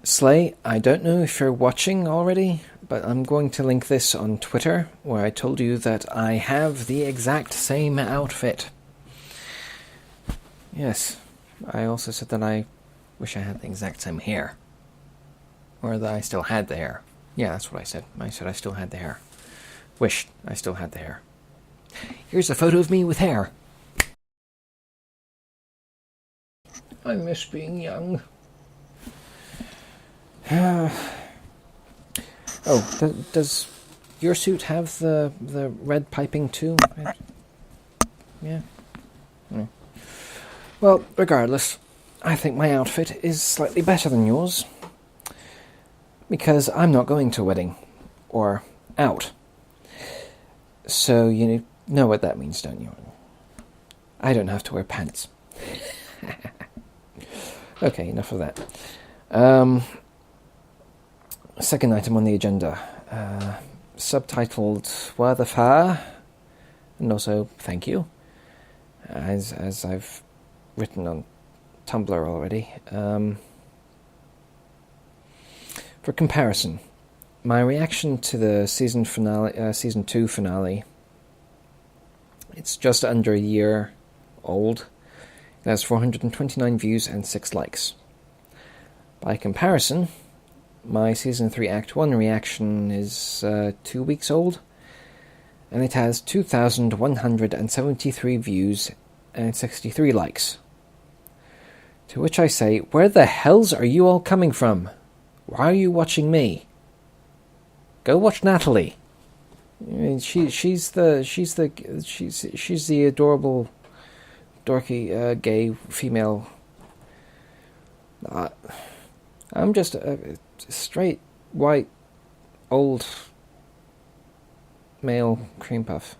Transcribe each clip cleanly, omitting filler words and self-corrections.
Slay, I don't know if you're watching already, but I'm going to link this on Twitter, where I told you that I have the exact same outfit. Yes, I also said that I wish I had the exact same hair. Or that I still had the hair. Yeah, that's what I said. I said I still had the hair. Wished I still had the hair. Here's a photo of me with hair. I miss being young. Does your suit have the red piping too? Yeah. Well, regardless, I think my outfit is slightly better than yours. Because I'm not going to a wedding. Or out. So you know what that means, don't you? I don't have to wear pants. Okay, enough of that. Second item on the agenda. Subtitled Wa the Fa, and also thank you. As I've written on Tumblr already. For comparison, my reaction to the season 2 finale, it's just under a year old. It has 429 views and 6 likes. By comparison, my season 3 Act 1 reaction is 2 weeks old, and it has 2,173 views and 63 likes. To which I say, where the hells are you all coming from? Why are you watching me? Go watch Natalie. I mean, she's the adorable, dorky, gay female. I'm just a straight, white, old male cream puff.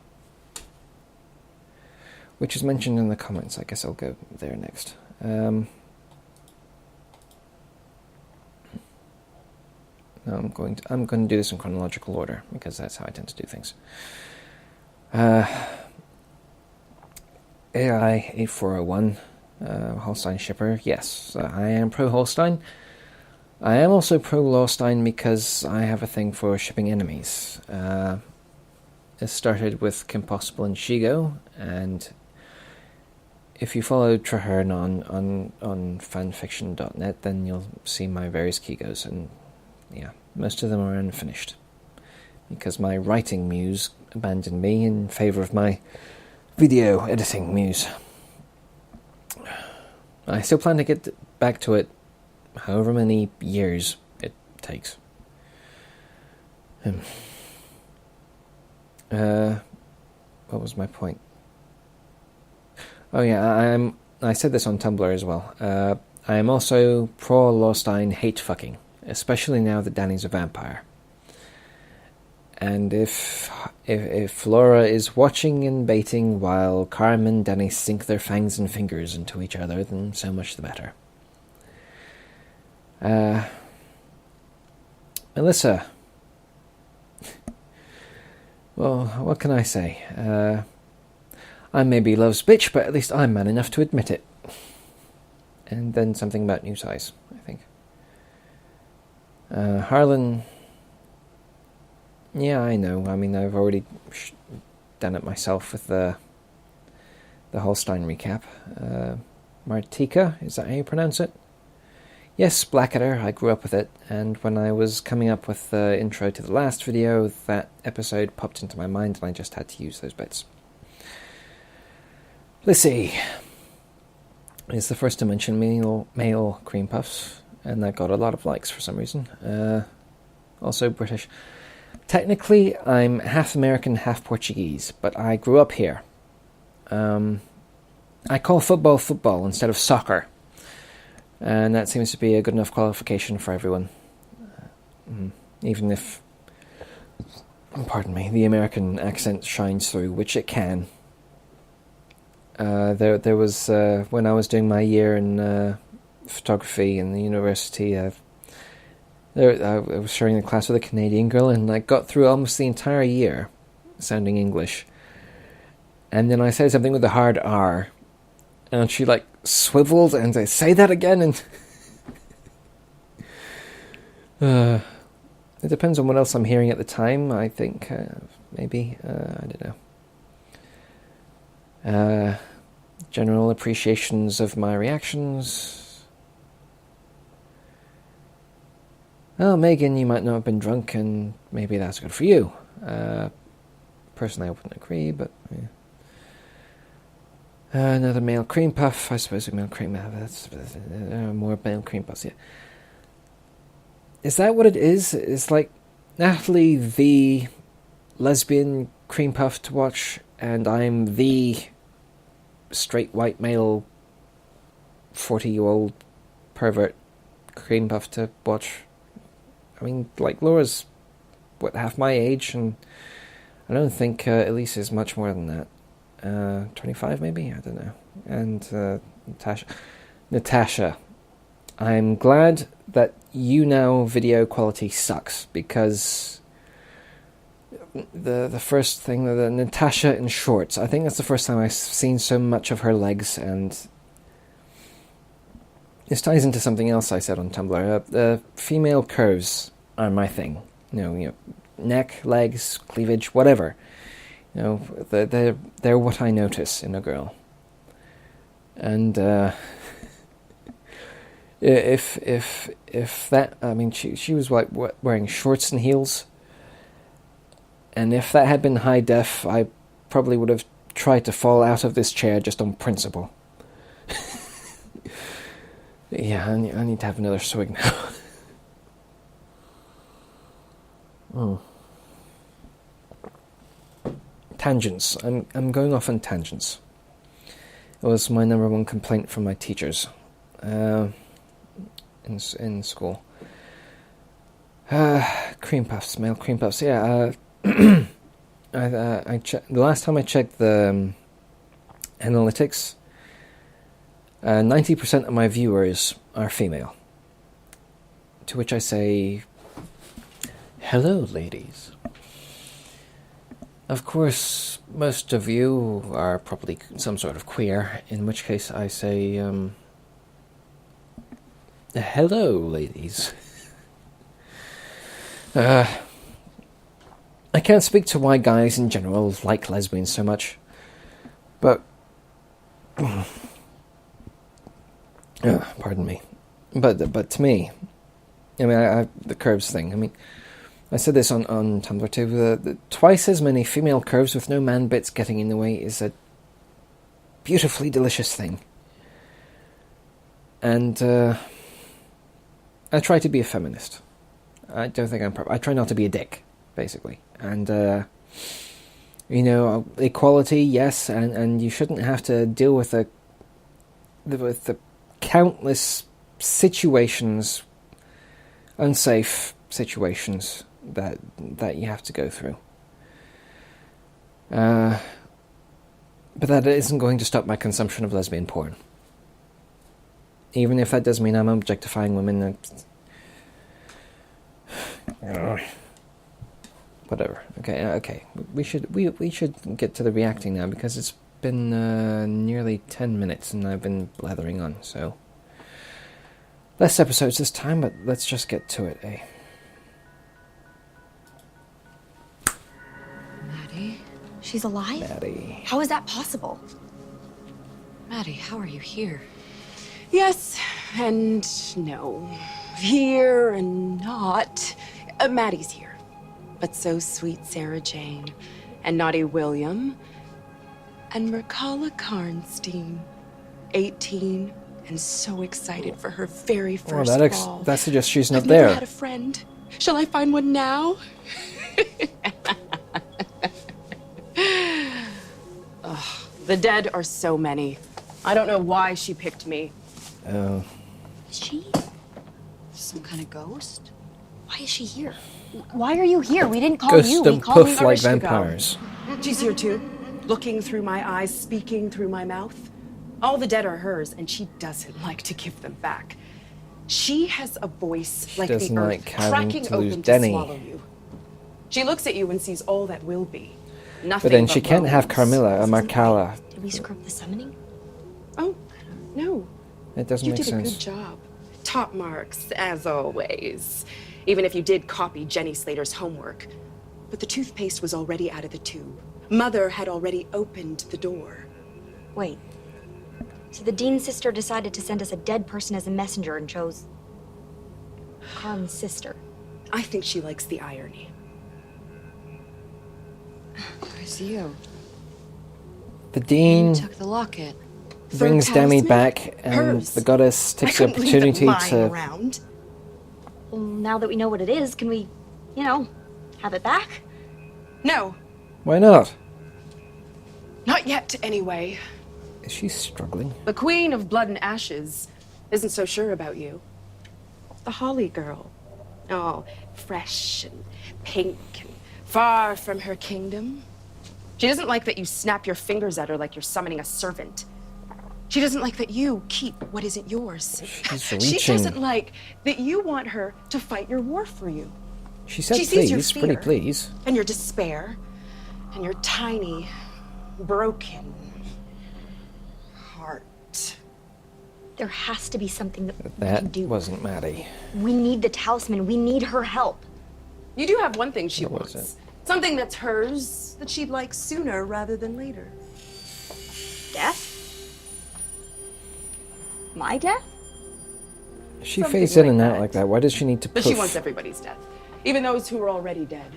Which is mentioned in the comments. I guess I'll go there next. I'm going to do this in chronological order, because that's how I tend to do things. AI8401, Holstein shipper. Yes, I am pro Holstein. I am also pro Lawstein because I have a thing for shipping enemies. It started with Kim Possible and Shigo, and if you follow Traherne on fanfiction.net, then you'll see my various Kigos, and yeah, most of them are unfinished, because my writing muse abandoned me in favour of my video editing muse. I still plan to get back to it, however many years it takes. What was my point? Oh yeah, I said this on Tumblr as well. I am also pro Lawstein hate fucking, especially now that Danny's a vampire. And if Flora is watching and baiting while Carm and Danny sink their fangs and fingers into each other, then so much the better. Melissa. Well, what can I say? I may be Love's bitch, but at least I'm man enough to admit it. And then something about new size, I think. Harlan... Yeah, I know. I mean, I've already done it myself with the Holstein recap. Martika, is that how you pronounce it? Yes, Blackadder, I grew up with it, and when I was coming up with the intro to the last video, that episode popped into my mind, and I just had to use those bits. Lissy is the first to mention male cream puffs, and that got a lot of likes for some reason. Also British. Technically, I'm half American, half Portuguese, but I grew up here. I call football football instead of soccer, and that seems to be a good enough qualification for everyone. Even if, pardon me, the American accent shines through, which it can. There was, when I was doing my year in photography in the university, I was sharing the class with a Canadian girl, and I got through almost the entire year sounding English. And then I said something with a hard R, and she swiveled and said, "Say that again," and It depends on what else I'm hearing at the time, I think. Maybe. I don't know. General appreciations of my reactions. Well, Megan, you might not have been drunk, and maybe that's good for you. Personally, I wouldn't agree, but... Yeah. Another male cream puff. I suppose a male cream puff. That's more male cream puffs, yeah. Is that what it is? It's like Natalie the lesbian cream puff to watch, and I'm the straight white male 40-year-old pervert cream puff to watch. I mean, like, Laura's, half my age, and I don't think Elise is much more than that. 25 maybe? I don't know. And Natasha, I'm glad that you now video quality sucks, because the first thing, the Natasha in shorts, I think that's the first time I've seen so much of her legs, and this ties into something else I said on Tumblr. The female curves are my thing. You know, neck, legs, cleavage, whatever. You know, they're what I notice in a girl. And if that, I mean, she was like wearing shorts and heels, and if that had been high def, I probably would have tried to fall out of this chair just on principle. Yeah, I need to have another swig now. Tangents. I'm going off on tangents. It was my number one complaint from my teachers in school. Cream puffs, male cream puffs. Yeah. The last time I checked the analytics, 90% of my viewers are female. To which I say, hello, ladies. Of course, most of you are probably some sort of queer, in which case I say, hello, ladies. I can't speak to why guys in general like lesbians so much, but... pardon me. But to me, I mean, the curves thing, I mean... I said this on Tumblr too, the twice as many female curves with no man bits getting in the way is a beautifully delicious thing. And I try to be a feminist. I don't think I'm I try not to be a dick, basically. And, you know, equality, yes, and you shouldn't have to deal with the countless situations, unsafe situations, that you have to go through. But that isn't going to stop my consumption of lesbian porn. Even if that does mean I'm objectifying women. Whatever. Okay. We should get to the reacting now, because it's been nearly 10 minutes and I've been blathering on, so... Less episodes this time, but let's just get to it, eh? She's alive? Maddie. How is that possible? Maddie, how are you here? Yes and no. Here and not. Maddie's here. But so sweet Sarah Jane. And naughty William. And Mercala Karnstein. 18 and so excited for her very first ball. That suggests she's not I've there. Never had a friend. Shall I find one now? Ugh, the dead are so many. I don't know why she picked me. Oh. Is she some kind of ghost? Why is she here? Why are you here? We didn't call Ghosts you. don't We called puff you. like vampires. She's here too, looking through my eyes, speaking through my mouth. All the dead are hers, and she doesn't like to give them back. She has a voice like the doesn't earth like having cracking to lose open Denny. to swallow you. She looks at you and sees all that will be. Nothing But then she can't have bones. Carmilla or Marcala. Did we screw up the summoning? Oh, no. It doesn't You make did a sense. good job. Top marks, as always. Even if you did copy Jenny Slater's homework. But the toothpaste was already out of the tube. Mother had already opened the door. Wait. So the dean's sister decided to send us a dead person as a messenger and chose Carm's sister. I think she likes the irony. It's you. The Dean You took the locket. brings Third Demi talisman? back, and Hers. the goddess takes the I couldn't leave it opportunity lying to. around. Well, now that we know what it is, can we, have it back? No, Why not? not yet, anyway. Is she struggling? The Queen of Blood and Ashes isn't so sure about you. The Holly girl. Oh, fresh and pink and far from her kingdom. She doesn't like that you snap your fingers at her like you're summoning a servant. She doesn't like that you keep what isn't yours. She's She reaching. doesn't like that you want her to fight your war for you. She said She sees your please, pretty fear. please. And your despair. And your tiny, broken heart. There has to be something that we can That do. wasn't Maddie. We need the talisman. We need her help. You do have one thing she What was wants. Something that's hers that she'd like sooner rather than later. Death? My death? She Something fades in like and out that. like that. Why does she need to But poof? she wants everybody's death. Even those who are already dead.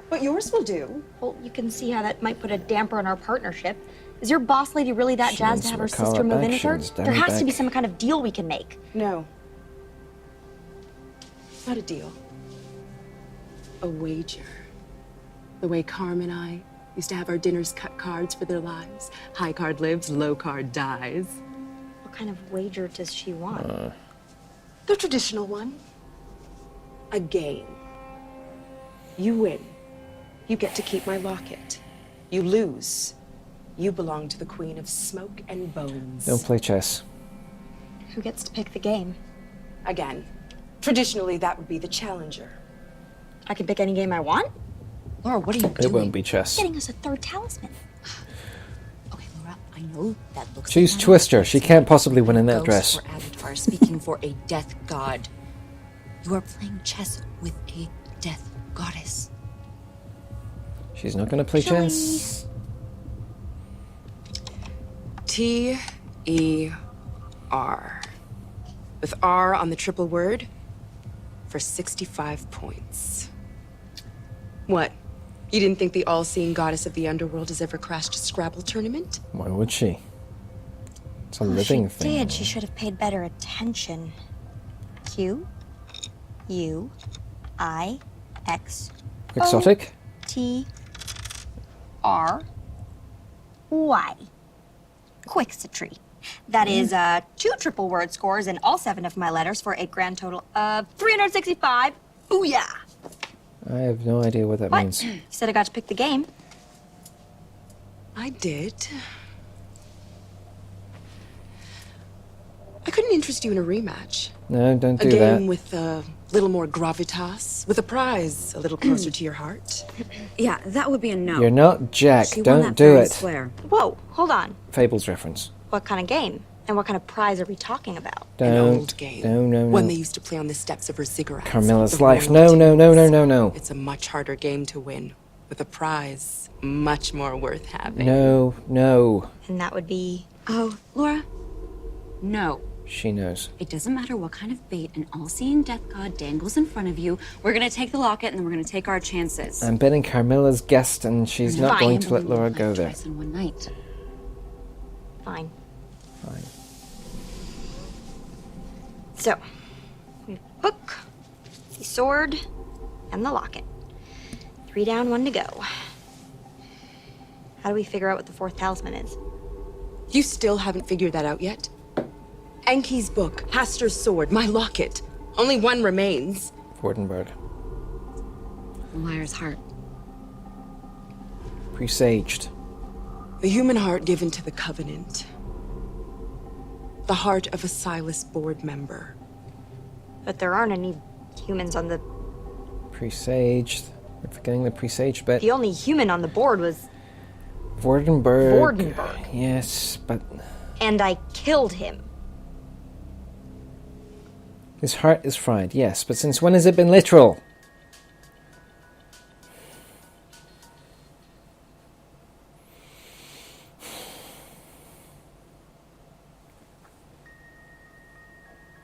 But yours will do. Well, you can see how that might put a damper on our partnership. Is your boss lady really that She jazzed needs to have to her recall sister her move in back. with She her? needs There Demi has to be back. some kind of deal we can make. No. Not a deal. A wager. The way Carm and I used to have our dinners cut cards for their lives. High card lives, low card dies. What kind of wager does she want? The traditional one. A game. You win. You get to keep my locket. You lose. You belong to the Queen of Smoke and Bones. Don't play chess. Who gets to pick the game? Again, traditionally that would be the challenger. I can pick any game I want? Laura, what are you It doing? won't be chess. Getting us a third talisman. Okay, Laura, I know that looks Choose like Twister. She can't possibly win in that dress. Ghosts or avatars speaking for a death god. You are playing chess with a death goddess. She's not going to play Shall we- chess. T-E-R. With R on the triple word for 65 points. What? You didn't think the all-seeing goddess of the underworld has ever crashed a Scrabble tournament? Why would she? It's a Well, living she thing. did. She should have paid better attention. Q U I X Exotic? T R Y. Quixotry. That is 2 triple word scores and all 7 of my letters for a grand total of 365. Booyah! I have no idea what that What? means. You said I got to pick the game. I did. I couldn't interest you in a rematch. No, don't A do game that. with a little more gravitas, with a prize a little closer to your heart. Yeah, that would be a no. You're not Jack. She won Don't that do fair and it. square. Whoa, hold on. Fables reference. What kind of game? And what kind of prize are we talking about? An Don't. old game. No. One they used to play on the steps of her ziggurats. Carmilla's the life. royal No. dunes. It's a much harder game to win, with a prize much more worth having. No. And that would be. Oh, Laura? No. She knows. It doesn't matter what kind of bait an all-seeing death god dangles in front of you. We're gonna take the locket and then we're gonna take our chances. I'm betting Carmilla's guest, and she's not Fine. going to let Gambling Laura like go there. twice in one night. Fine. Fine. So, we hook, the sword, and the locket. 3 down, 1 to go. How do we figure out what the 4th talisman is? You still haven't figured that out yet? Enki's book, Hastur's sword, my locket. Only one remains. Vordenberg. The liar's heart. Presaged. The human heart given to the Covenant. The heart of a Silas board member. But there aren't any humans on the. Presaged. We're forgetting the presaged bit. The only human on the board was. Vordenberg. Vordenberg. Yes, but And I killed him. His heart is fried, yes, but since when has it been literal?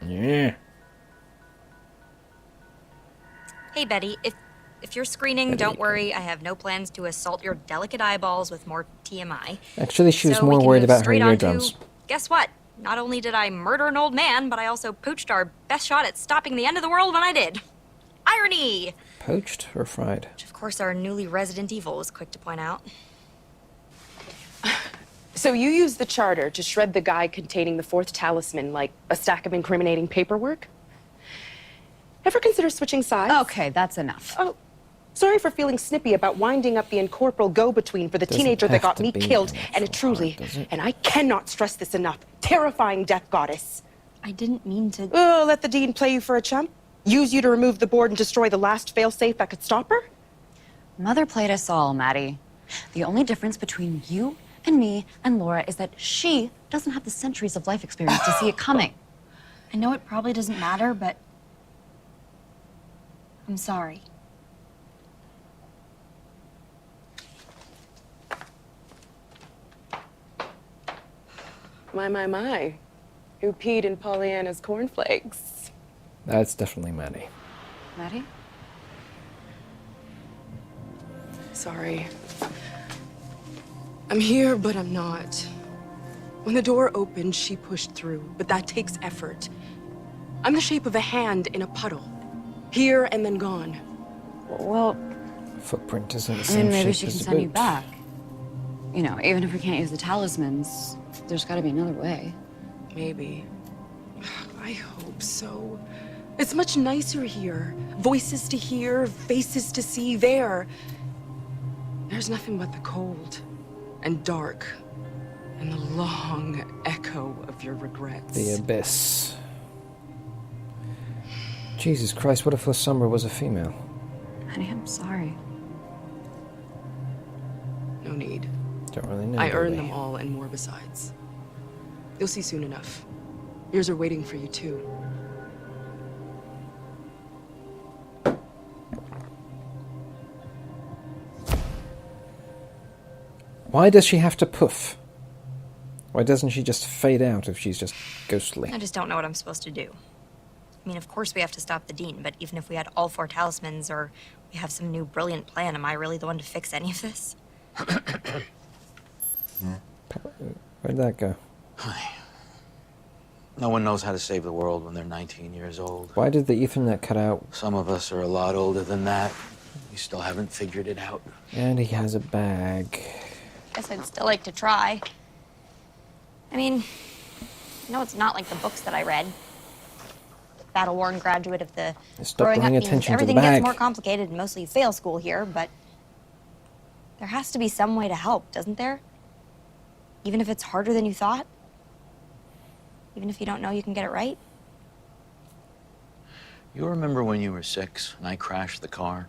Yeah. Hey, Betty, if you're screening, don't worry. I have no plans to assault your delicate eyeballs with more TMI. Actually, she was So we more can worried move about her straight on to, eardrums. guess what? Not only did I murder an old man, but I also poached our best shot at stopping the end of the world when I did. Irony! Poached or fried? Which, of course, our newly resident evil was quick to point out. So you used the charter to shred the guy containing the fourth talisman like a stack of incriminating paperwork? Ever consider switching sides? Okay, that's enough. Oh, sorry for feeling snippy about winding up the incorporeal go-between for the Doesn't teenager that have got to me be killed, an and a actual truly, heart, does it? and I cannot stress this enough, terrifying death goddess. I didn't mean to... Oh, let the dean play you for a chump? Use you to remove the board and destroy the last failsafe that could stop her? Mother played us all, Maddie. The only difference between you and me and Laura is that she doesn't have the centuries of life experience to see it coming. I know it probably doesn't matter, but... I'm sorry. My. Who peed in Pollyanna's cornflakes? That's definitely Maddie. Maddie? Sorry. I'm here, but I'm not. When the door opened, she pushed through, but that takes effort. I'm the shape of a hand in a puddle. Here and then gone. Well, Footprint isn't the I same mean, maybe shape she as can the send you boot. back. You know, even if we can't use the talismans, there's gotta be another way. Maybe. I hope so. It's much nicer here. Voices to hear, faces to see. There's nothing but the cold and dark and the long echo of your regrets. The abyss. Jesus Christ, what if Lasombra was a female? Honey, I'm sorry. No need. Don't really know. I do earned we? them all and more besides. You'll see soon enough. Yours are waiting for you too. Why does she have to poof? Why doesn't she just fade out if she's just ghostly? I just don't know what I'm supposed to do. I mean, of course we have to stop the dean, but even if we had all 4 talismans or we have some new brilliant plan, am I really the one to fix any of this? Where'd that go? No one knows how to save the world when they're 19 years old. Why did the Ethernet cut out? Some of us are a lot older than that. We still haven't figured it out. And he has a bag. Guess I'd still like to try. I mean, no, it's not like the books that I read. Battle-worn graduate of the Stop growing up paying means attention to the everything bag. gets more complicated and mostly you fail school here, but there has to be some way to help, doesn't there? Even if it's harder than you thought? Even if you don't know you can get it right? You remember when you were 6 and I crashed the car?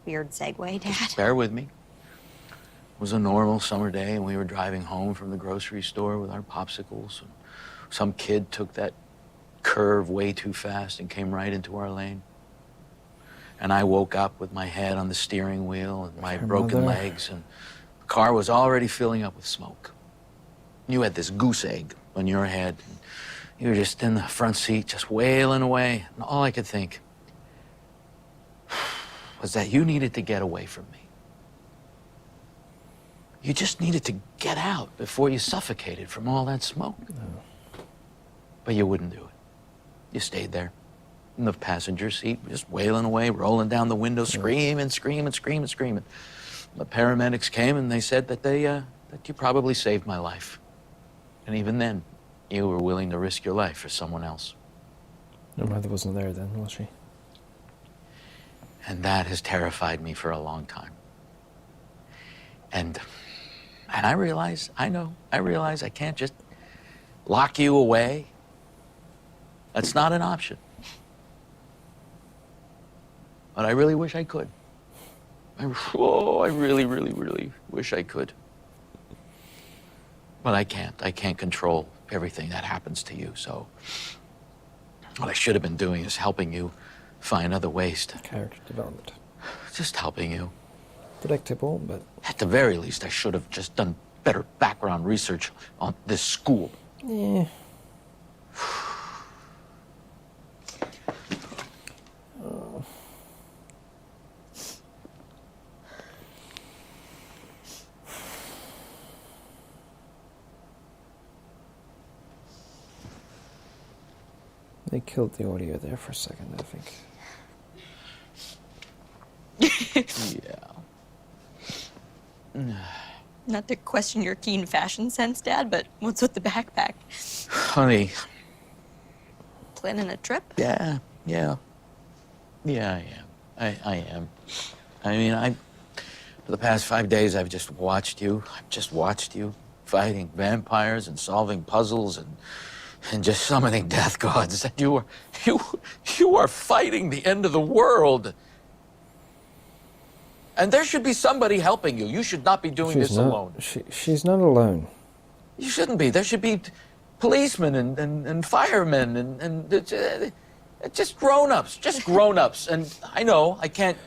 Weird segue, Dad. Just bear with me. It was a normal summer day and we were driving home from the grocery store with our popsicles. And some kid took that curve way too fast and came right into our lane. And I woke up with my head on the steering wheel and my Her broken mother. legs, and the car was already filling up with smoke. You had this goose egg on your head. And you were just in the front seat, just wailing away. And all I could think was that you needed to get away from me. You just needed to get out before you suffocated from all that smoke. But you wouldn't do it. You stayed there in the passenger seat, just wailing away, rolling down the window, screaming. The paramedics came and they said that that you probably saved my life. And even then, you were willing to risk your life for someone else. Your mother wasn't there then, was she? And that has terrified me for a long time. And I realize I can't just lock you away. That's not an option. But I really wish I could. I really wish I could. But I can't. I can't control everything that happens to you, so What I should have been doing is helping you find other ways to... Character development. Just helping you. Predictable, but... At the very least, I should have just done better background research on this school. Yeah. They killed the audio there for a second, I think. Yeah. Not to question your keen fashion sense, Dad, but what's with the backpack? Honey. Planning a trip? Yeah, I am. I mean, for the past 5 days, I've just watched you. Fighting vampires and solving puzzles and just summoning death gods. And you are fighting the end of the world. And there should be somebody helping you. You should not be doing this alone. She's not alone. You shouldn't be. There should be policemen and firemen and just grown-ups. Just grown-ups. And I know I can't...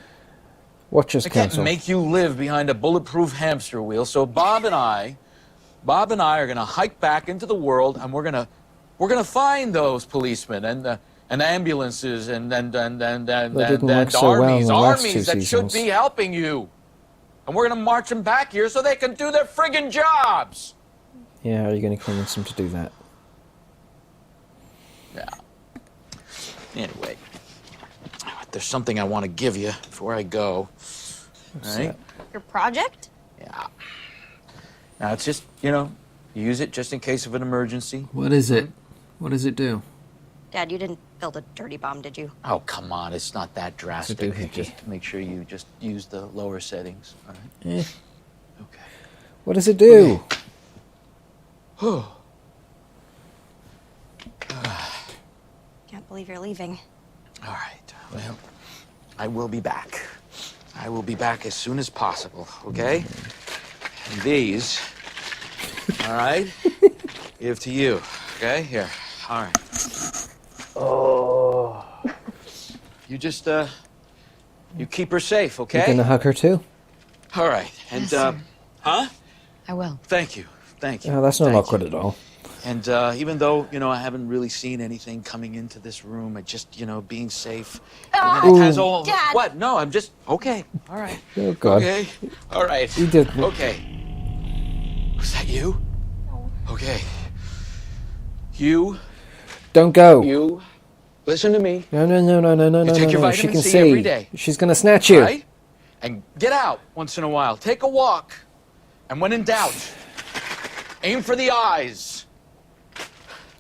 Watchers I can't Council. make you live behind a bulletproof hamster wheel. So Bob and I are gonna hike back into the world, and we're gonna find those policemen and ambulances and so well in armies the last 2 that should seasons. be helping you. And we're gonna march them back here so they can do their friggin' jobs. Yeah, how are you going to convince them to do that? Yeah. Anyway, there's something I want to give you before I go. What's Right? that? Your project? Yeah. Now it's just, use it just in case of an emergency. What is it? What does it do? Dad, you didn't build a dirty bomb, did you? Oh, come on, it's not that drastic. doohickey. Just make sure you just use the lower settings, all right? Eh. Okay. What does it do? Can't believe you're leaving. All right, well, I will be back. I will be back as soon as possible, okay? And these, all right, give to you, okay? Here, all right. Oh. You just, you keep her safe, okay? You going to hug her too? All right, and, Yes, sir. huh? I will. Thank you, thank you. Oh, that's not Thank awkward you. at all. And even though, I haven't really seen anything coming into this room, I just, being safe. Oh, It has all... Dad! What? No, I'm just... Okay, all right. Oh, God. Okay, all right. You didn't. Okay. Was that you? No. Okay. You, Don't go. listen to me, No. take your No. She vitamin can C see. every day. She's going to snatch you. all right? And get out once in a while. Take a walk. And when in doubt, aim for the eyes.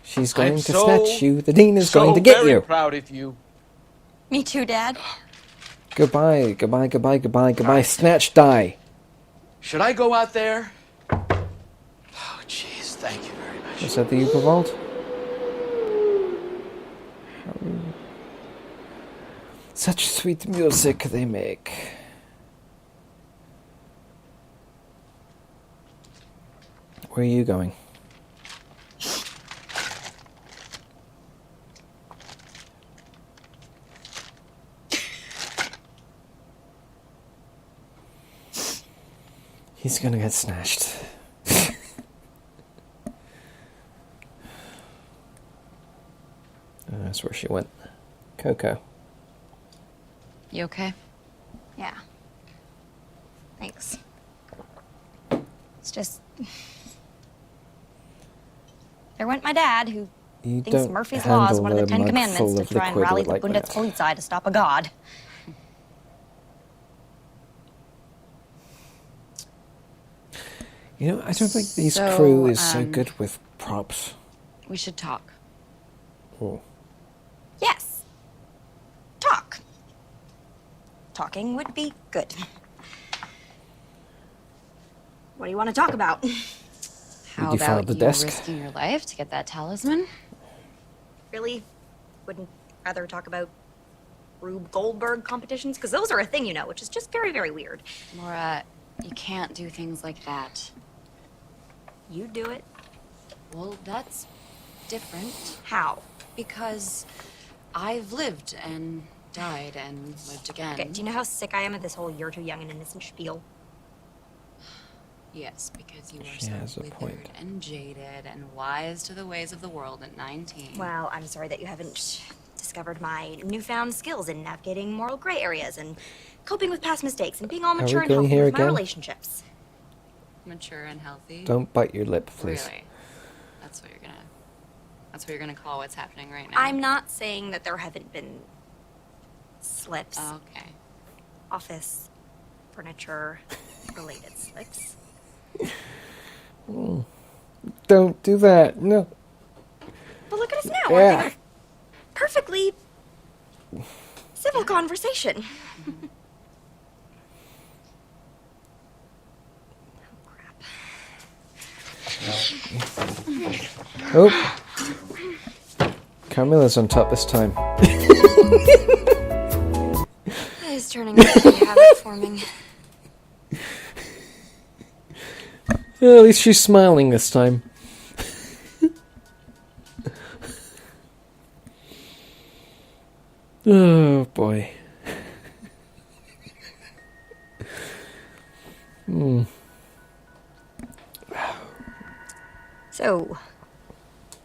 She's going I'm to so, snatch you. The dean is going to get very you. proud of you. Me too, Dad. Goodbye. Snatch, die. Should I go out there? Oh, jeez, thank you very much. Was that the Uber Vault? Such sweet music they make. Where are you going? He's gonna get snatched. That's where she went. Coco. You okay? Yeah. Thanks. It's just... There went my dad, who You thinks don't Murphy's Law is one of the handle 10 mug Commandments full to of try and liquid rally the like Bundespolizei to stop a god. You know, I don't think these So, crew is so good with props. We should talk. Oh. Yes. Talk. Talking would be good. What do you want to talk about? How you found about the you desk? risking your life to get that talisman? Really? Wouldn't rather talk about Rube Goldberg competitions? Because those are a thing, which is just very, very weird. Laura, you can't do things like that. You do it. Well, that's different. How? Because I've lived and died and lived again. Okay, do you know how sick I am of this whole you're too young and innocent spiel? Yes, because you She are has so a point. withered and jaded and wise to the ways of the world at 19. Well, I'm sorry that you haven't discovered my newfound skills in navigating moral gray areas and coping with past mistakes and being all we mature and going healthy here with my again? relationships. Mature and healthy. Don't bite your lip, please. Really? That's what you're gonna call what's happening right now. I'm not saying that there haven't been slips, Okay. office, furniture, related slips. Don't do that. No. But look at us now. Yeah. We're having a perfectly civil conversation. Oh, crap. Oh. Carmilla's on top this time. That is turning into a habit forming. Well, at least she's smiling this time. Oh boy. So,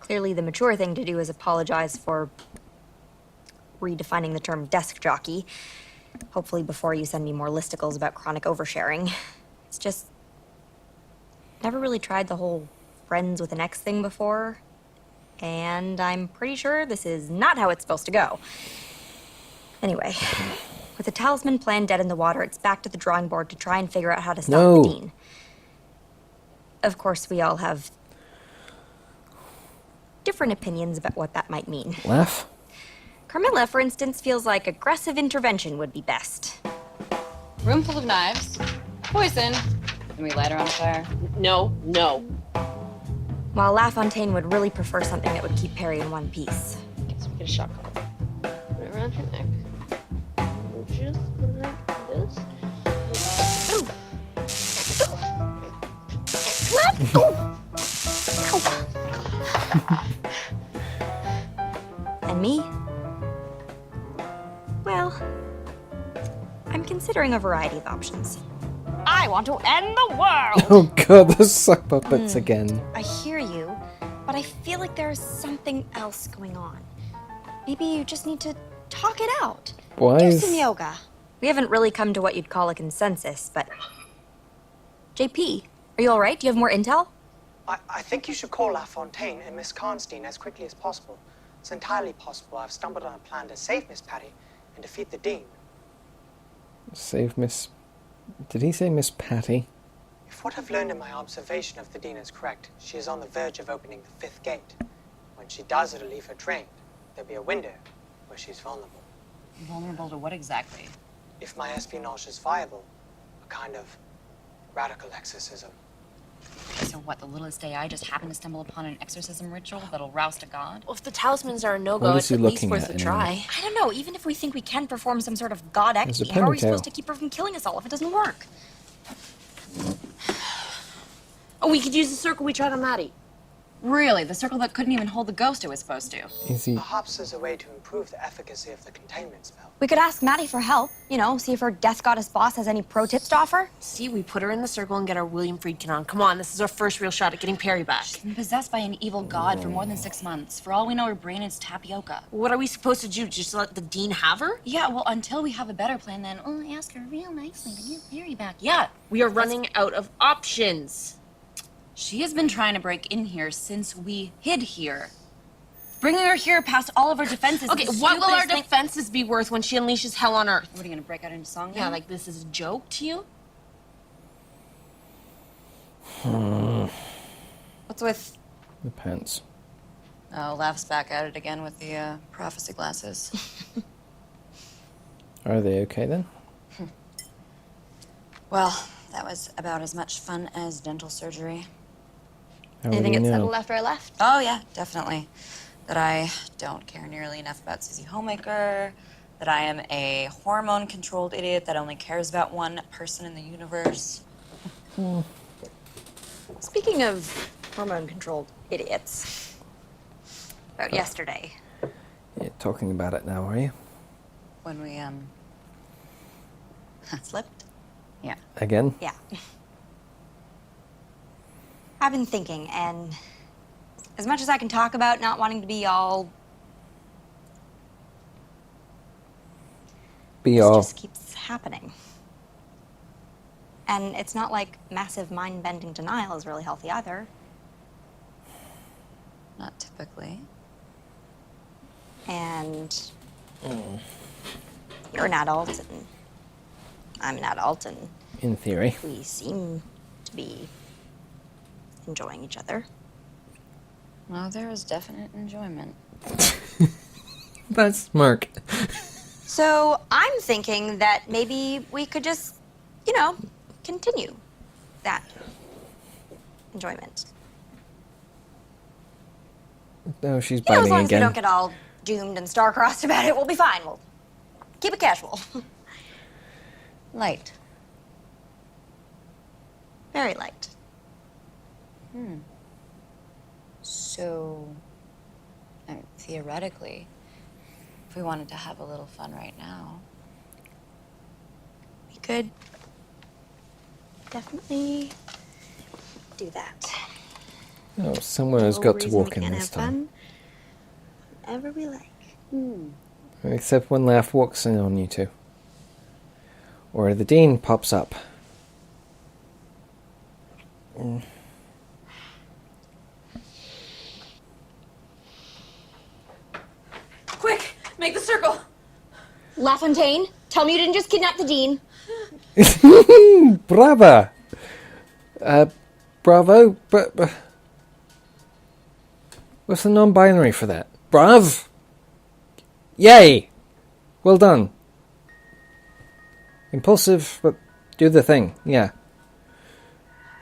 clearly the mature thing to do is apologize for redefining the term desk jockey. Hopefully before you send me more listicles about chronic oversharing. It's just... never really tried the whole friends with an X thing before. And I'm pretty sure this is not how it's supposed to go. Anyway, with the talisman plan dead in the water, it's back to the drawing board to try and figure out how to stop No. the dean. Of course, we all have different opinions about what that might mean. Laugh. Carmilla, for instance, feels like aggressive intervention would be best. Room full of knives. Poison. Can we light her on fire? No, no. While LaFontaine would really prefer something that would keep Perry in one piece. Okay, so we get a shot collar. Put it around her neck. And just go like this. Let go! And me? Well, I'm considering a variety of options. I want to end the world! Oh god, those suck puppets again. I hear you, but I feel like there's something else going on. Maybe you just need to talk it out. Why Do is... some yoga. We haven't really come to what you'd call a consensus, but... JP, are you alright? Do you have more intel? I think you should call LaFontaine and Miss Karnstein as quickly as possible. It's entirely possible I've stumbled on a plan to save Miss Patty and defeat the Dean. Save Miss... Did he say Miss Patty? If what I've learned in my observation of the Dean is correct, she is on the verge of opening the 5th gate. When she does, it'll leave her drained. There'll be a window where she's vulnerable. Vulnerable to what exactly? If my espionage is viable, a kind of radical exorcism. So what, the littlest AI just happened to stumble upon an exorcism ritual that'll roust a god? Well, if the talismans are a no-go, What is it's he at least looking worth at a anyway? try. I don't know, even if we think we can perform some sort of god There's a ecstasy, how are we ponytail. supposed to keep her from killing us all if it doesn't work? Oh, we could use the circle we tried on Maddie. Really? The circle that couldn't even hold the ghost it was supposed to? Is he... Perhaps there's a way to improve the efficacy of the containment spell. We could ask Maddie for help, you know, see if her death goddess boss has any pro tips to offer. See, we put her in the circle and get our William Friedkin on. Come on, this is our first real shot at getting Perry back. She's been possessed by an evil god for more than 6 months. For all we know, her brain is tapioca. What are we supposed to do? Just let the Dean have her? Yeah, well, until we have a better plan, then ask her real nicely to get Perry back. Yeah, We are running out of options. she has been trying to break in here since we hid here. Bringing her here past all of our defenses. Okay, is the what will our stupidest thing- defenses be worth when she unleashes hell on Earth? What are you gonna break out into song? Yeah, now? like this is a joke to you? What's with? The pants. Oh, laughs back at it again with the prophecy glasses. Are they okay then? Well, that was about as much fun as dental surgery. How would Anything he get know? settled after I left? Oh yeah, definitely. That I don't care nearly enough about Susie Homemaker. That I am a hormone-controlled idiot that only cares about one person in the universe. Speaking of hormone-controlled idiots, about yesterday. You're talking about it now, are you? When we, Slipped? yeah. Again? Yeah. I've been thinking, and as much as I can talk about not wanting to be all... Be This all. just keeps happening. And it's not like massive mind-bending denial is really healthy either. Not typically. And you're an adult, and I'm an adult, and In theory. we seem to be enjoying each other. Well, there is definite enjoyment. That smirk. So I'm thinking that maybe we could just, you know, continue that enjoyment. No, she's You know, as biting long as we again. don't get all doomed and star-crossed about it, we'll be fine. We'll keep it casual. Light. Very light. So, theoretically, if we wanted to have a little fun right now, We could definitely do that. Oh, someone has No got to reason walk we in can't this have time. fun whenever we like. Except when Laugh walks in on you two. Or the Dean pops up. Quick, make the circle. LaFontaine, tell me you didn't just kidnap the Dean. Brava! Bravo? What's the non-binary for that? Brav? Yay! Well done. Impulsive, but do the thing, yeah.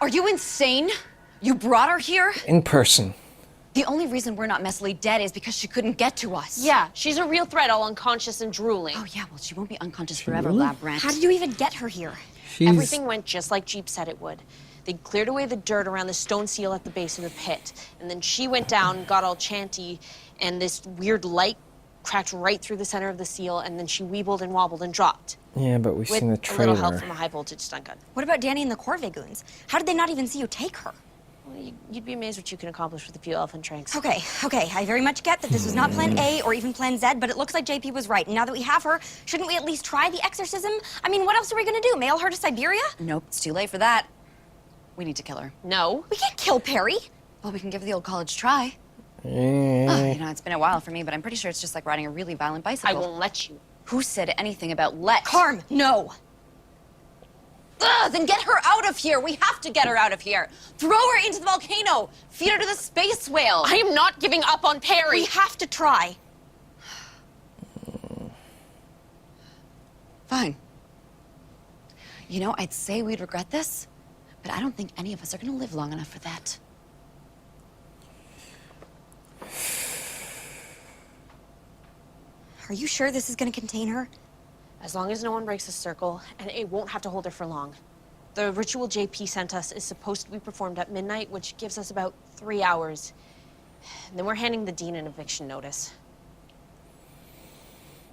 Are you insane? You brought her here? In person. The only reason we're not messily dead is because she couldn't get to us. Yeah, she's a real threat, all unconscious and drooling. Oh, yeah, well, she won't be unconscious forever, Really? lab rat. How did you even get her here? She's... Everything went just like Jeep said it would. They cleared away the dirt around the stone seal at the base of the pit. And then she went down, got all chanty, and this weird light cracked right through the center of the seal, and then she weebled and wobbled and dropped. Yeah, but we've With seen the a little help trailer. from a high-voltage stun gun. What about Danny and the Corvée goons? How did they not even see you take her? Well, you'd be amazed what you can accomplish with a few elephant tranks. Okay, I very much get that this was not plan A or even plan Z, but it looks like JP was right. And now that we have her, shouldn't we at least try the exorcism? I mean, what else are we gonna do? Mail her to Siberia? Nope, it's too late for that. We need to kill her. No. We can't kill Perry. Well, we can give the old college try. Yeah. You know, it's been a while for me, but I'm pretty sure it's just like riding a really violent I bicycle. won't let you. Who said anything about let? Carm, no. Ugh, then get her out of here. We have to get her out of here. Throw her into the volcano. Feed her to the space whale. I am not giving up on Perry. We have to try. Fine. You know, I'd say we'd regret this, but I don't think any of us are gonna live long enough for that. Are you sure this is gonna contain her? As long as no one breaks the circle, and it won't have to hold her for long. The ritual JP sent us is supposed to be performed at midnight, which gives us about 3 hours. And then we're handing the dean an eviction notice.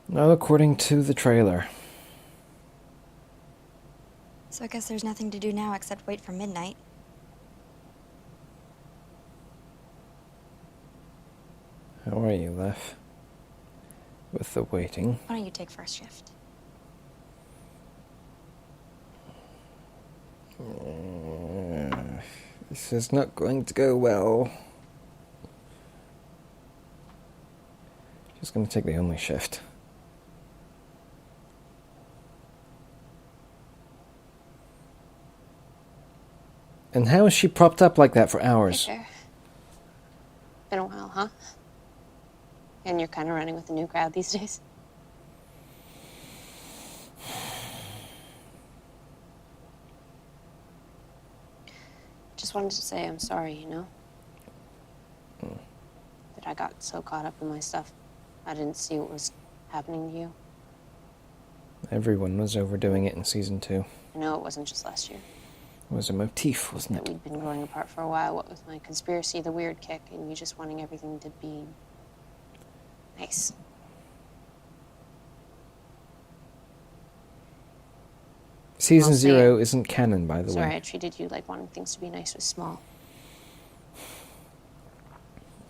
Not according to the trailer. So I guess there's nothing to do now except wait for midnight. How are you, Lef? With the waiting. Why don't you take first shift? This is not going to go well. Just going to take the only shift. And how is she propped up like that for hours? Hey, been a while, huh? And you're kind of running with a new crowd these days. Just wanted to say I'm sorry, you know? That I got so caught up in my stuff. I didn't see what was happening to you. Everyone was overdoing it in season 2. I know it wasn't just last year. It was a motif, wasn't That it? we'd been growing apart for a while, what with my conspiracy, the weird kick, and you just wanting everything to be nice. Season I'll say 0 isn't canon, by the Sorry, way. I treated you like wanting things to be nice was small.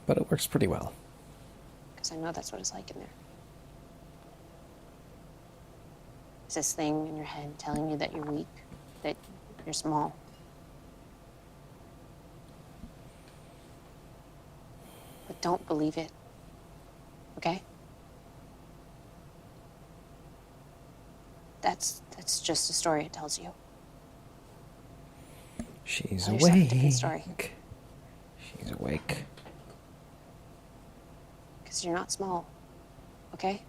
But it works pretty well. Because I know that's what it's like in there. It's this thing in your head telling you that you're weak, that you're small. But don't believe it, okay? That's just a story it tells you. She's Tell yourself a different awake. story. She's awake. Because you're not small, okay?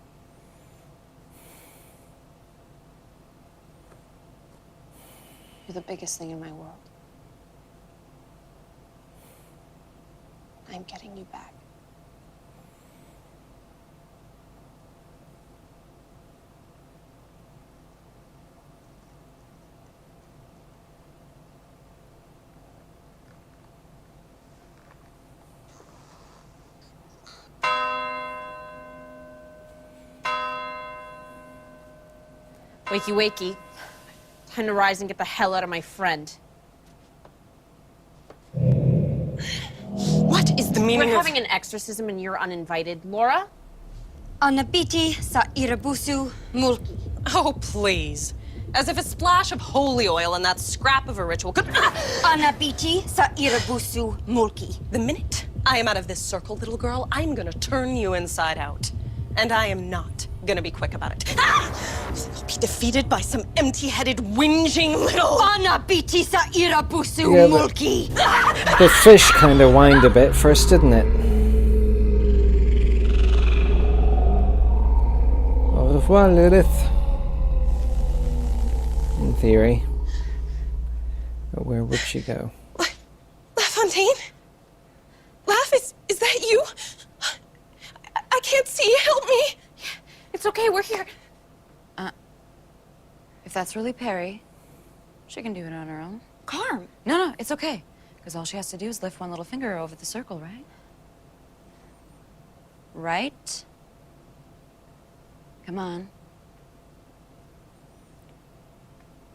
You're the biggest thing in my world. I'm getting you back. Wakey, wakey. Time to rise and get the hell out of my friend. What is the meaning We're of... having an exorcism and you're uninvited. Laura? Anabiti sa irabusu mulki. Oh, please. As if a splash of holy oil and that scrap of a ritual could... Anabiti sa irabusu mulki. The minute I am out of this circle, little girl, I'm gonna turn you inside out. And I am not gonna be quick about it. I'll be defeated by some empty-headed, whinging little... Anabiti sa irabusu Yeah, mulki. The fish kind of whined a bit first, didn't it? Au revoir, Lilith. In theory. But where would she go? LaFontaine? Laugh, is that you? I can't see. Help me. It's okay, we're here. If that's really Perry, she can do it on her own. Carm. No, it's okay. Because all she has to do is lift one little finger over the circle, right? Right? Come on.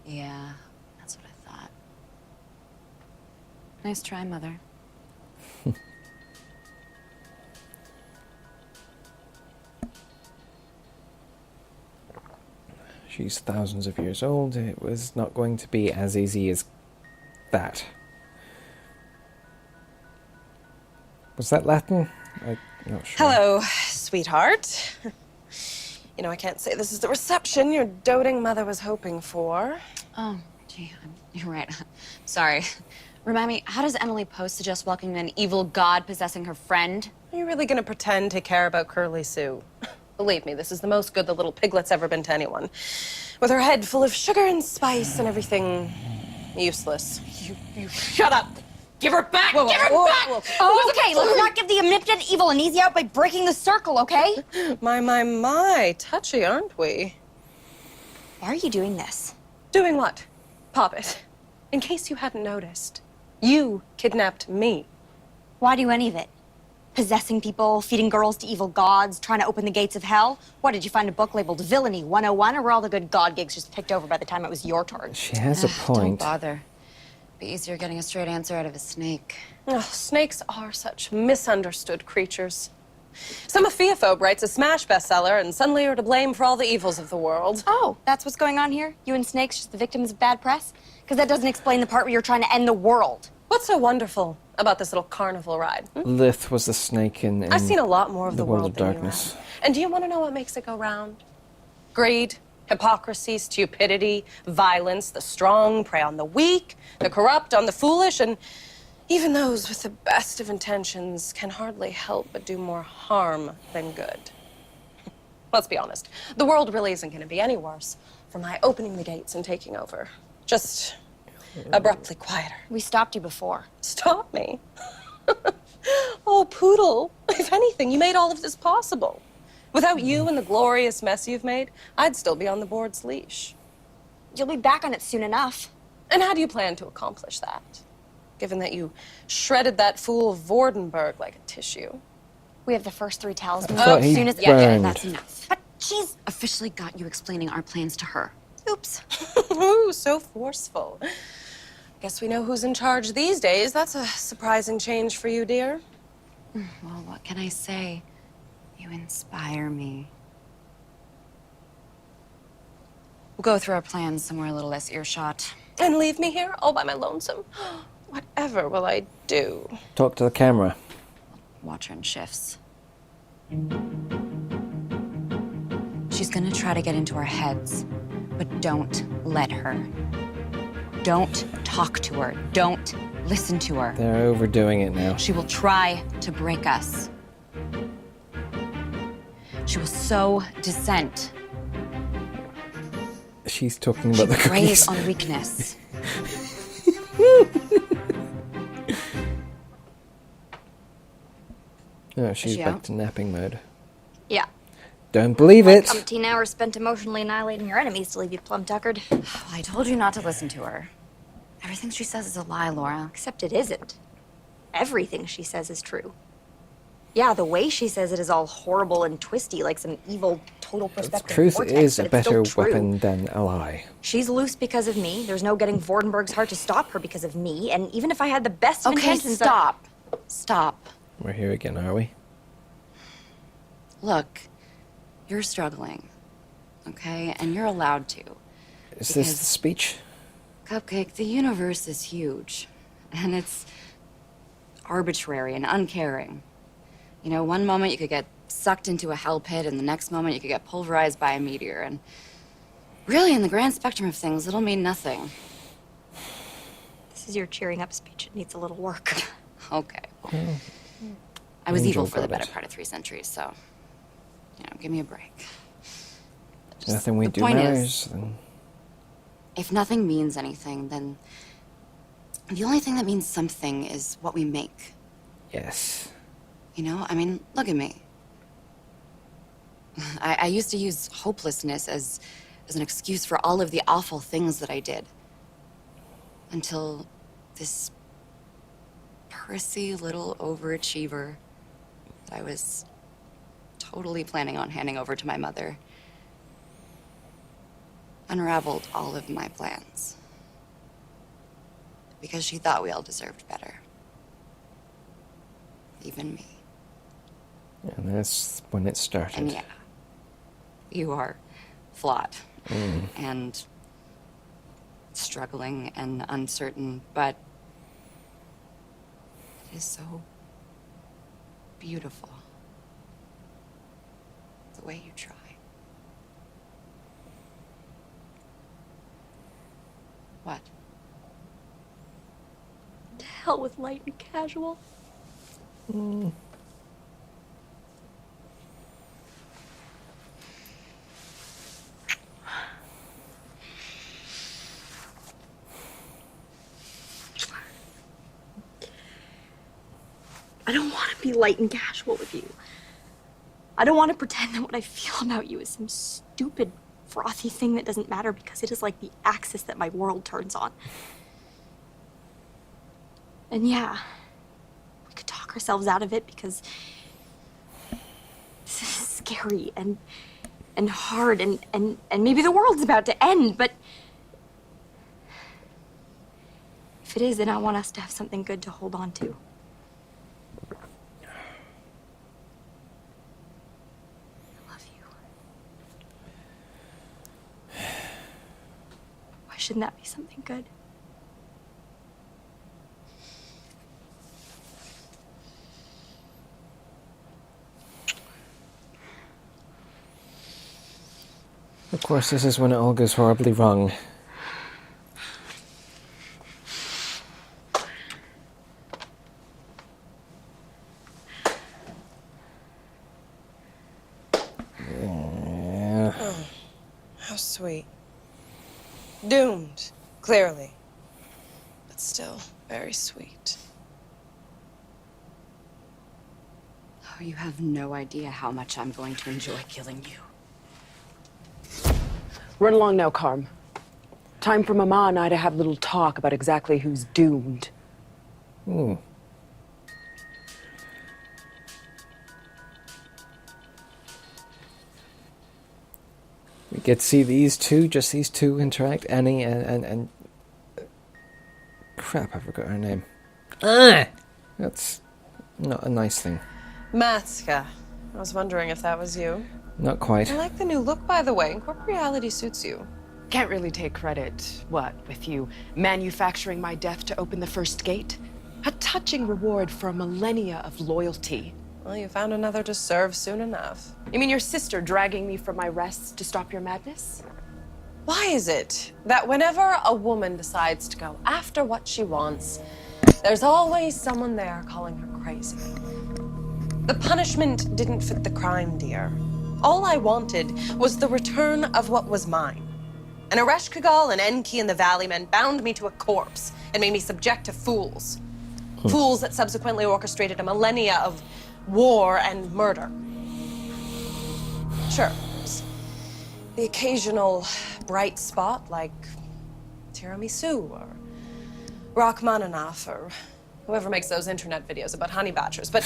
Yeah, that's what I thought. Nice try, Mother. She's thousands of years old. It was not going to be as easy as that. Was that Latin? I'm not sure. Hello, sweetheart. You know, I can't say this is the reception your doting mother was hoping for. Oh, gee, you're right. Sorry. Remind me, how does Emily Post suggest welcoming an evil god possessing her friend? Are you really gonna pretend to care about Curly Sue? Believe me, this is the most good the little piglet's ever been to anyone. With her head full of sugar and spice and everything useless. You shut up! Give her back! Whoa, whoa, Give her whoa, back! whoa. Oh, okay, let's not give the omnipotent evil an easy out by breaking the circle, okay? My, touchy, aren't we? Why are you doing this? Doing what? Pop it. In case you hadn't noticed, you kidnapped me. Why do any of it? Possessing people, feeding girls to evil gods, trying to open the gates of hell? What, did you find a book labeled Villainy 101, or were all the good god gigs just picked over by the time it was your turn? She has a Don't point. bother. Be easier getting a straight answer out of a snake. Oh, snakes are such misunderstood creatures. Some Aphiophobia writes a smash bestseller and suddenly you're to blame for all the evils of the world. Oh, that's what's going on here? You and snakes just the victims of bad press? Because that doesn't explain the part where you're trying to end the world. What's so wonderful about this little carnival ride? Lith was the snake in I've seen a lot more of the World world of than Darkness. you have. And do you want to know what makes it go round? Greed, hypocrisy, stupidity, violence. The strong prey on the weak, the corrupt on the foolish, and even those with the best of intentions can hardly help but do more harm than good. Let's be honest, the world really isn't going to be any worse for my opening the gates and taking over. Just abruptly quieter. We stopped you before. Stop me. Oh, Poodle. If anything, you made all of this possible. Without you and the glorious mess you've made, I'd still be on the board's leash. You'll be back on it soon enough. And how do you plan to accomplish that? Given that you shredded that fool Vordenberg like a tissue. We have the first 3 talismans. I thought As he soon as burned. That's enough. But she's Officially got you explaining our plans to her. Oops. Ooh, so forceful. Guess we know who's in charge these days. That's a surprising change for you, dear. Well, what can I say? You inspire me. We'll go through our plans somewhere a little less earshot. And leave me here all by my lonesome? Whatever will I do? Talk to the camera. Watch her in shifts. She's gonna try to get into our heads, but don't let her. Don't talk to her. Don't listen to her. They're overdoing it now. She will try to break us. She will sow dissent. She's talking She about the preys cookies. on weakness. Oh, she's she back out? to napping mode. Yeah. Don't believe it. 17 hours spent emotionally annihilating your enemies to leave you plum-tuckered. I told you not to listen to her. Everything she says is a lie, Laura. Except it isn't. Everything she says is true. Yeah, the way she says it is all horrible and twisty, like some evil total perspective Truth vortex, is but a it's better still true. weapon than a lie. She's loose because of me. There's no getting Vordenberg's heart to stop her because of me. And even if I had the best of Okay, intentions... stop. Stop. We're here again, are we? Look, you're struggling, okay? And you're allowed to. Is this Because- the speech? Cupcake, the universe is huge. And it's arbitrary and uncaring. You know, one moment you could get sucked into a hell pit, and the next moment you could get pulverized by a meteor. And really, in the grand spectrum of things, it'll mean nothing. This is your cheering up speech. It needs a little work. Okay. I was evil Angel for the got better it. part of 3 centuries, so, you know, give me a break. Just- Nothing we the do point is, matters. Then if nothing means anything, then the only thing that means something is what we make. yes. You know, I mean, look at me. I used to use hopelessness as an excuse for all of the awful things that I did. Until this prissy little overachiever that I was totally planning on handing over to my mother unraveled all of my plans. Because she thought we all deserved better. Even me. And that's when it started. And yeah, you are flawed and struggling and uncertain, but it is so beautiful the way you try. What? To hell with light and casual. I don't want to be light and casual with you. I don't want to pretend that what I feel about you is some stupid, frothy thing that doesn't matter because it is like the axis that my world turns on. And yeah, we could talk ourselves out of it because this is scary and hard and maybe the world's about to end, but if it is, then I want us to have something good to hold on to. I love you. Why shouldn't that be something good? Of course, this is when it all goes horribly wrong. Yeah. How sweet. Doomed, clearly. But still very sweet. Oh, you have no idea how much I'm going to enjoy killing you. Run along now, Carm. Time for Mama and I to have a little talk about exactly who's doomed. Ooh. We You get to see these two, just these two interact, Annie and crap, I forgot her name. That's not a nice thing. Matska. I was wondering if that was you. Not quite. I like the new look, by the way. Corporeality suits you. Can't really take credit, what, with you manufacturing my death to open the first gate? A touching reward for millennia of loyalty. Well, you found another to serve soon enough. You mean your sister dragging me from my rest to stop your madness? Why is it that whenever a woman decides to go after what she wants, there's always someone there calling her crazy? The punishment didn't fit the crime, dear. All I wanted was the return of what was mine. And Ereshkigal and Enki and the Valley Men bound me to a corpse and made me subject to fools. Fools that subsequently orchestrated a millennia of war and murder. Sure, there's the occasional bright spot like tiramisu or Rachmaninoff or whoever makes those internet videos about honey badgers. But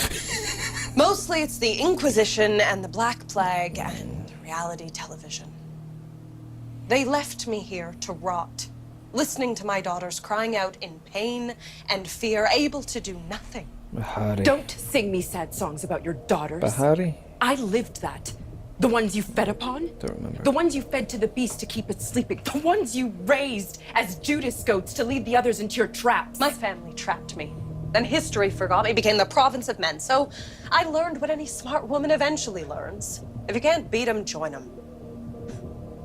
mostly it's the Inquisition and the Black Plague and reality television. They left me here to rot, listening to my daughters crying out in pain and fear, able to do nothing. Bahari. Don't sing me sad songs about your daughters. Bahari? I lived that. The ones you fed upon? Don't remember. The ones you fed to the beast to keep it sleeping. The ones you raised as Judas goats to lead the others into your traps. My family trapped me. Then history forgot me, became the province of men. So I learned what any smart woman eventually learns. If you can't beat them, join them.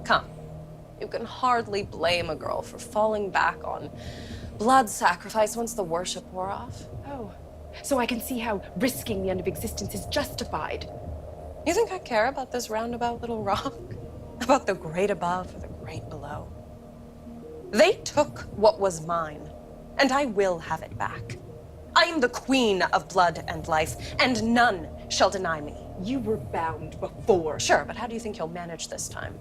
Come. You can hardly blame a girl for falling back on blood sacrifice once the worship wore off. Oh, so I can see how risking the end of existence is justified. You think I care about this roundabout little rock? About the great above or the great below? They took what was mine, and I will have it back. I am the queen of blood and life, and none shall deny me. You were bound before. Sure, but how do you think you'll manage this time?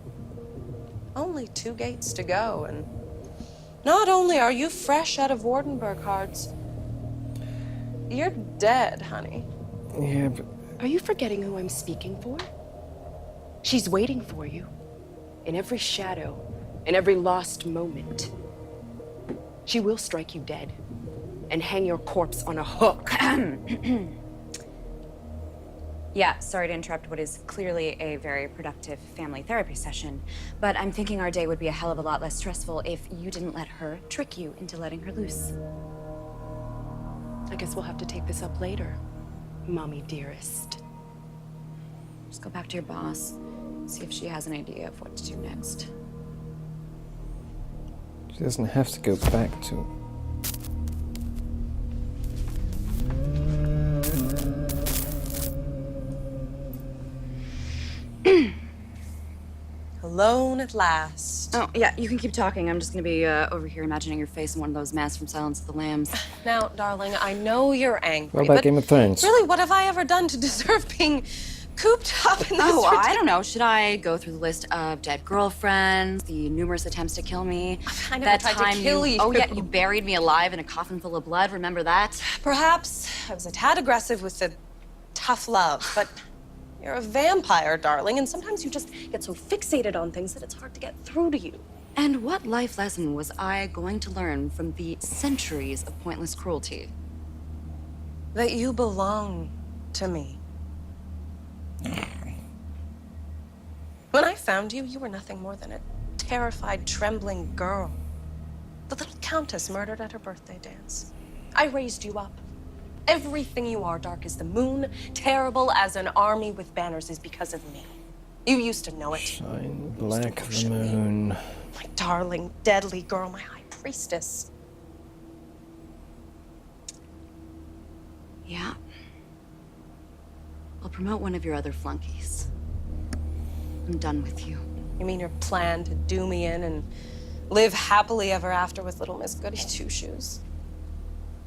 Only 2 gates to go, and not only are you fresh out of Wardenburg Hards, you're dead, honey. Yeah, but Are you forgetting who I'm speaking for? She's waiting for you. In every shadow, in every lost moment. She will strike you dead and hang your corpse on a hook. Yeah, sorry to interrupt what is clearly a very productive family therapy session, but I'm thinking our day would be a hell of a lot less stressful if you didn't let her trick you into letting her loose. I guess we'll have to take this up later, Mommy dearest. Just go back to your boss, see if she has an idea of what to do next. she doesn't have to go back to. Alone at last. Oh, yeah, you can keep talking. I'm just gonna be over here imagining your face in one of those masks from Silence of the Lambs. Now, darling, I know you're angry, What about but Game of Thrones? really, what have I ever done to deserve being cooped up in this Oh, I ridiculous... don't know. Should I go through the list of dead girlfriends, the numerous attempts to kill me? I never tried to kill you. Oh, yeah, you buried me alive in a coffin full of blood. Remember that? Perhaps I was a tad aggressive with the tough love, but you're a vampire, darling, and sometimes you just get so fixated on things that it's hard to get through to you. And what life lesson was I going to learn from the centuries of pointless cruelty? That you belong to me. When I found you, you were nothing more than a terrified, trembling girl. The little countess murdered at her birthday dance. I raised you up. Everything you are, dark as the moon, terrible as an army with banners, is because of me. You used to know it. Shine black the worship me. moon. My darling, deadly girl, my high priestess. Yeah. I'll promote one of your other flunkies. I'm done with you. You mean your plan to do me in and live happily ever after with little Miss Goody Two-Shoes?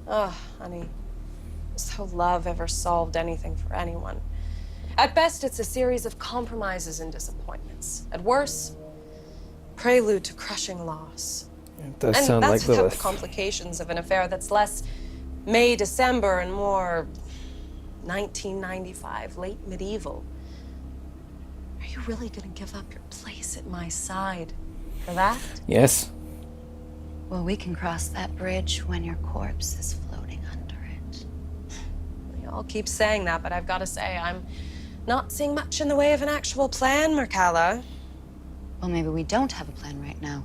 Oh, honey. As though love ever solved anything for anyone. At best, it's a series of compromises and disappointments. At worst, prelude to crushing loss. It does And sound that's like without Lilith. the complications of an affair that's less May, December, and more 1995, late medieval. Are you you really gonna give up your place at my side for that? Yes. Well, we can cross that bridge when your corpse is floating under it. You all keep saying that, but I've got to say, I'm not seeing much in the way of an actual plan, Mercala. Well, maybe we don't have a plan right now.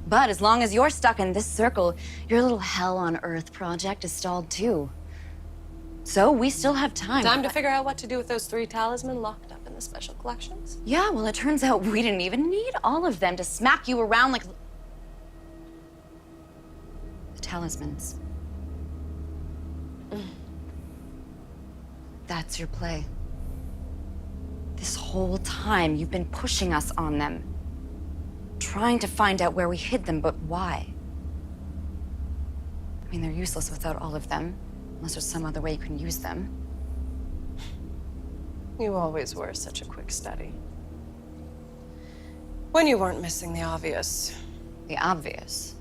But as long as you're stuck in this circle, your little hell on earth project is stalled too. So we still have time. Time to figure out what to do with those 3 talisman locked up in the special collections? Yeah, well, it turns out we didn't even need all of them to smack you around like... The talismans. That's your play. This whole time, you've been pushing us on them. Trying to find out where we hid them, but why? I mean, they're useless without all of them, unless there's some other way you can use them. You always were such a quick study. When you weren't missing the obvious. The obvious.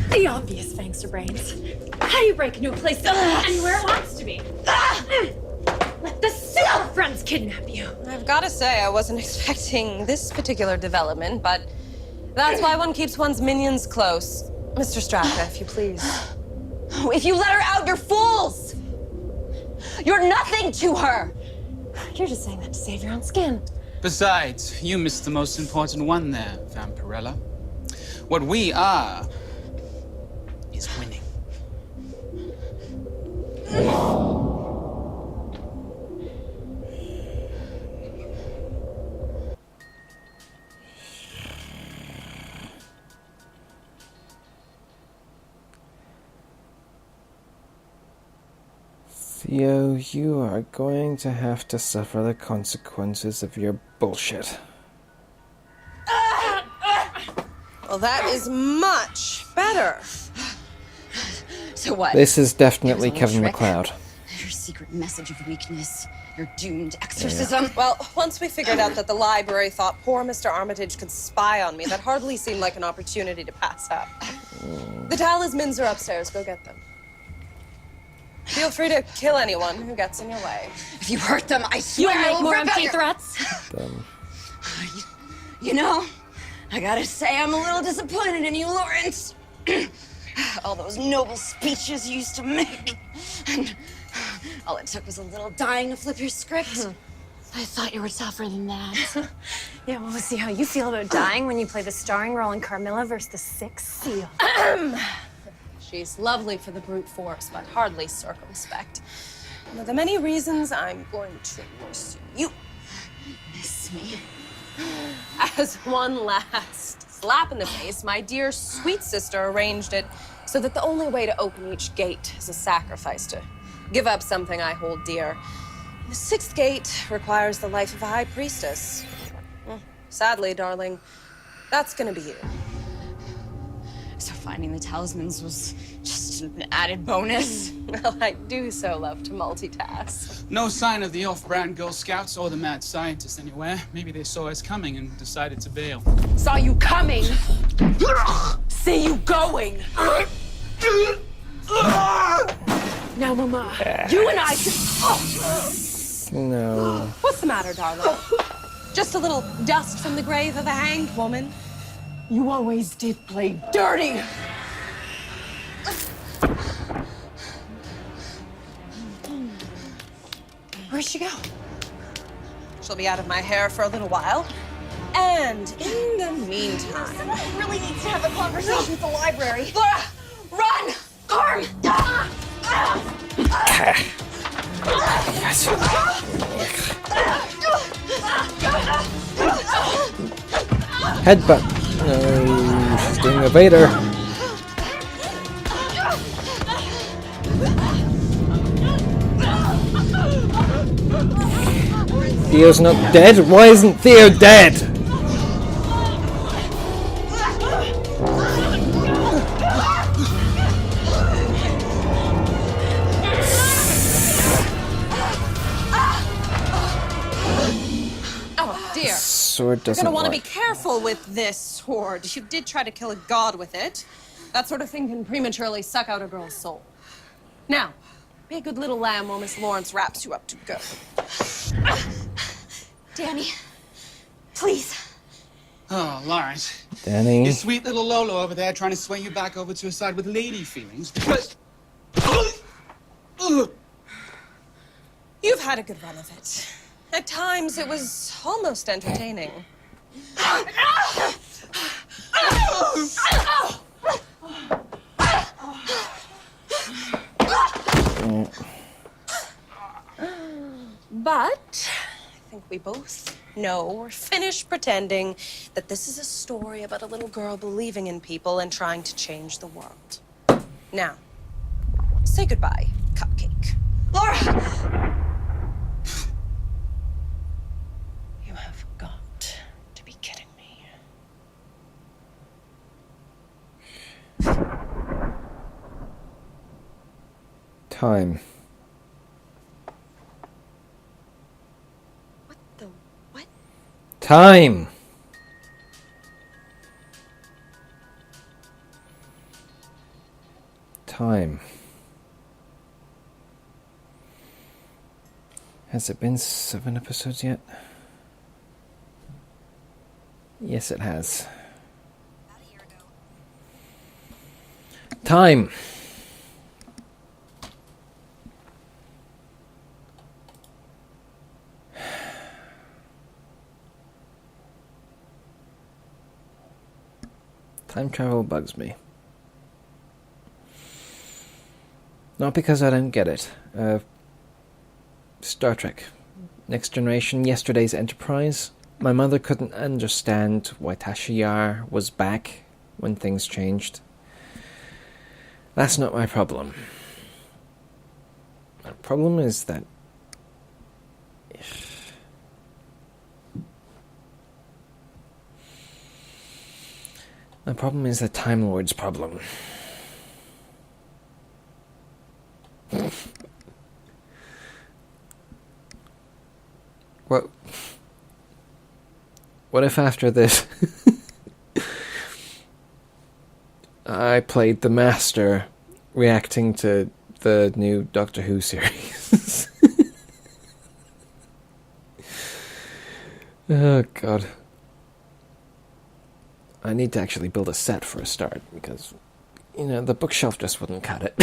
The obvious, Fangster Brains. How do you break into a place that's anywhere it wants to be? Let the super friends kidnap you. I've got to say, I wasn't expecting this particular development, but that's why one keeps one's minions close. Mr. Straka, if you please. If you let her out, you're fools! You're nothing to her! You're just saying that to save your own skin. Besides, you missed the most important one there, Vampirella. What we are is winning. Theo, you are going to have to suffer the consequences of your bullshit. Well, that is much better. So what? This is definitely Here's a Kevin little trick. MacLeod. Your secret message of weakness. Your doomed exorcism. Well, once we figured out that the library thought poor Mr. Armitage could spy on me, that hardly seemed like an opportunity to pass up. The talismans are upstairs. Go get them. Feel free to kill anyone who gets in your way. If you hurt them, I You swear want to make I'll more rip out empty your- threats? You know, I gotta say I'm a little disappointed in you, Lawrence. All those noble speeches you used to make. And all it took was a little dying to flip your script. I thought you were tougher than that. Yeah, well, we'll see how you feel about dying when you play the starring role in Carmilla versus the Sixth Seal. She's lovely for the brute force, but hardly circumspect. One of the many reasons I'm going to miss you. Miss me. As one last slap in the face, my dear sweet sister arranged it so that the only way to open each gate is a sacrifice to give up something I hold dear. And the 6th gate requires the life of a high priestess. Well, sadly, darling, that's gonna be you. So finding the talismans was just an added bonus. Well, I do so love to multitask. No sign of the off-brand Girl Scouts or the mad scientist anywhere. Maybe they saw us coming and decided to bail. Saw you coming. See you going. Now, Mama. You and I No. What's the matter, darling? Just a little dust from the grave of a hanged woman? You always did play dirty. Where'd she go? She'll be out of my hair for a little while. And in the meantime... Someone really needs to have a conversation with the library. Laura, run! Carm! Headbutt. No, she's doing a Vader. Theo's not dead? Why isn't Theo dead? Oh, dear. Sword You're doesn't gonna want to be work. careful with this sword. You did try to kill a god with it. That sort of thing can prematurely suck out a girl's soul. Now, be a good little lamb while Miss Lawrence wraps you up to go. Danny, Please. Oh, Lawrence. Danny. Your sweet little Lolo over there trying to sway you back over to her side with lady feelings because... You've had a good run of it. At times, it was almost entertaining. But I think we both know we're finished pretending that this is a story about a little girl believing in people and trying to change the world. Now, say goodbye, Cupcake. Laura! You have got to be kidding me. Time. What the what? Time! Time. Has it been 7 episodes yet? Yes, it has. Time! Time travel bugs me. Not because I don't get it. Star Trek. Next Generation, yesterday's Enterprise. My mother couldn't understand why Tasha Yar was back when things changed. That's not my problem. My problem is that... My problem is the Time Lord's problem. What if after this I played the Master reacting to the new Doctor Who series? Oh god. I need to actually build a set for a start because, the bookshelf just wouldn't cut it.